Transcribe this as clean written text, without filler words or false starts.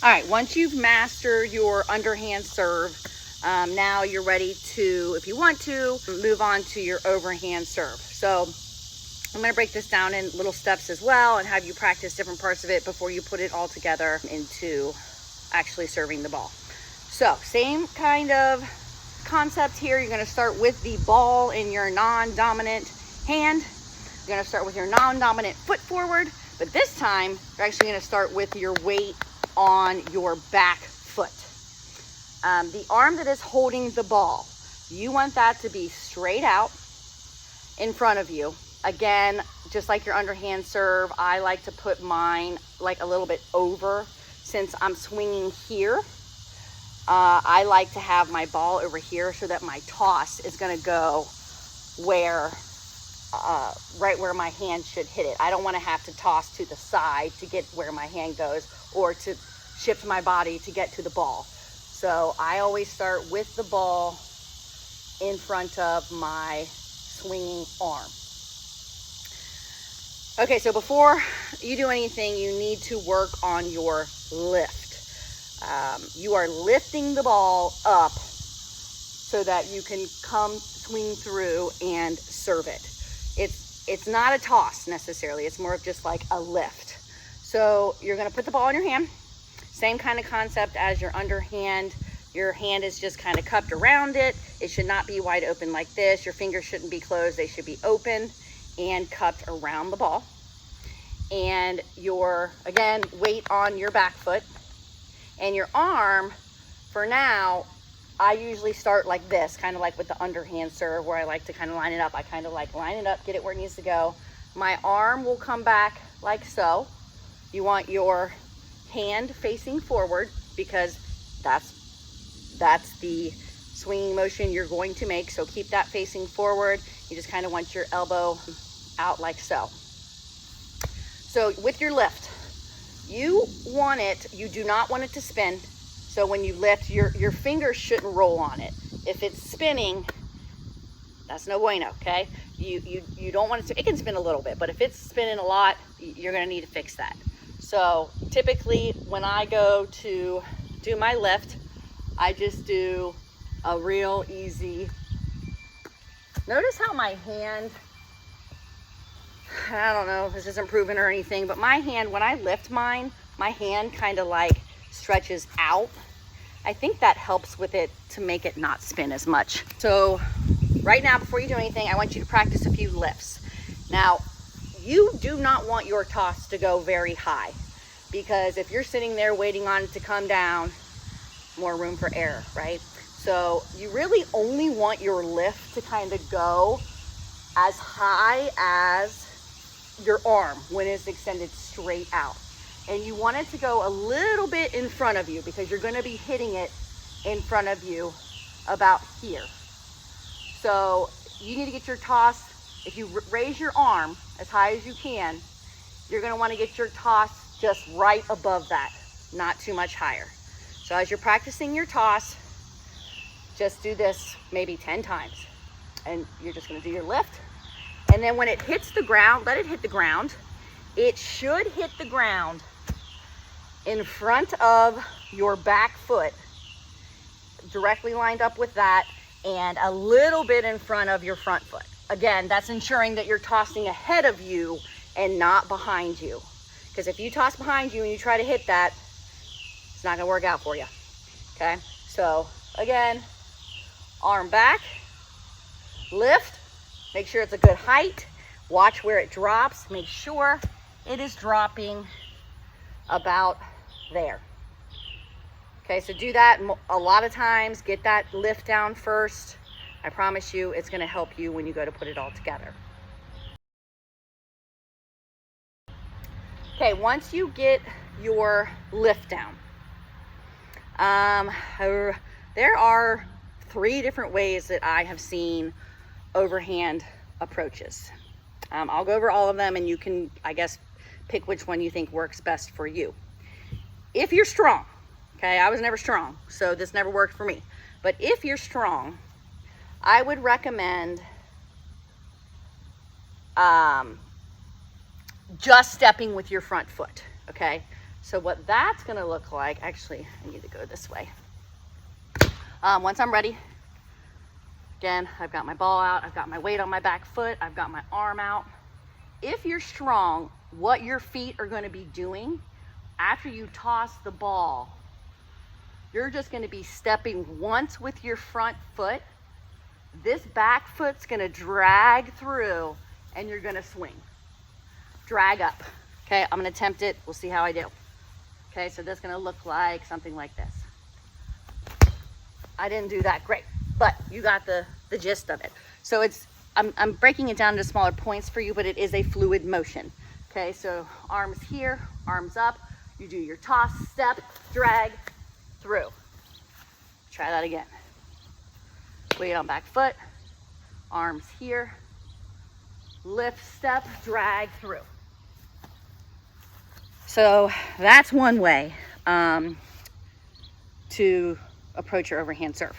All right, once you've mastered your underhand serve, now you're ready to, if you want to, move on to your overhand serve. So I'm going to break this down in little steps as well and have you practice different parts of it before you put it all together into actually serving the ball. So same kind of concept here. You're going to start with the ball in your non-dominant hand. You're going to start with your non-dominant foot forward, but this time you're actually going to start with your weight on your back foot. The arm that is holding the ball, you want that to be straight out in front of you. Again, just like your underhand serve, I like to put mine like a little bit over. Since I'm swinging here, I like to have my ball over here so that my toss is going to go where, right where my hand should hit it. I don't want to have to toss to the side to get where my hand goes, or to shift my body to get to the ball. So I always start with the ball in front of my swinging arm. Okay, so before you do anything, you need to work on your lift. You are lifting the ball up so that you can come swing through and serve it. It's not a toss necessarily. It's more of just like a lift. So you're going to put the ball in your hand. Same kind of concept as your underhand. Your hand is just kind of cupped around it. It should not be wide open like this. Your fingers shouldn't be closed. They should be open and cupped around the ball. And your, again, weight on your back foot. And your arm, for now, I usually start like this, kind of like with the underhand serve, where I like to kind of line it up. I kind of like line it up, get it where it needs to go. My arm will come back like so. You want your hand facing forward because that's the swinging motion you're going to make. So keep that facing forward. You just kind of want your elbow out like so. So with your lift, you do not want it to spin. So when you lift, your fingers shouldn't roll on it. If it's spinning, that's no bueno, okay? You don't want it to, it can spin a little bit, but if it's spinning a lot, you're gonna need to fix that. So typically when I go to do my lift, I just do a real easy, notice how my hand, I don't know if this isn't proven or anything, but my hand, when I lift mine, my hand kind of like stretches out. I think that helps with it to make it not spin as much. So right now, before you do anything, I want you to practice a few lifts. Now, you do not want your toss to go very high, because if you're sitting there waiting on it to come down, more room for error, right? So you really only want your lift to kind of go as high as your arm when it's extended straight out. And you want it to go a little bit in front of you, because you're going to be hitting it in front of you about here. So you need to get your toss, if you raise your arm as high as you can, you're going to want to get your toss just right above that, not too much higher. So as you're practicing your toss, just do this maybe 10 times. And you're just going to do your lift. And then when it hits the ground, let it hit the ground. It should hit the ground in front of your back foot, directly lined up with that, and a little bit in front of your front foot. Again, that's ensuring that you're tossing ahead of you and not behind you. Because if you toss behind you and you try to hit that, it's not gonna work out for you, okay? So again, arm back, lift, make sure it's a good height, watch where it drops, make sure it is dropping about there. Okay, so do that a lot of times. Get that lift down first. I promise you it's going to help you when you go to put it all together. Okay, once you get your lift down, there are 3 different ways that I have seen overhand approaches. I'll go over all of them, and you can, I guess, pick which one you think works best for you. If you're strong, okay, I was never strong, so this never worked for me. But if you're strong, I would recommend just stepping with your front foot, okay? So what that's gonna look like, actually, I need to go this way. Once I'm ready, again, I've got my ball out, I've got my weight on my back foot, I've got my arm out. If you're strong, what your feet are gonna be doing after you toss the ball, you're just gonna be stepping once with your front foot. This back foot's gonna drag through and you're gonna swing. Drag up. Okay, I'm gonna attempt it. We'll see how I do. Okay, so that's gonna look like something like this. I didn't do that great, but you got the gist of it. So I'm breaking it down into smaller points for you, but it is a fluid motion. Okay, so arms here, arms up. You do your toss, step, drag, through. Try that again. Weight on back foot, arms here, lift, step, drag, through. So that's one way to approach your overhand serve.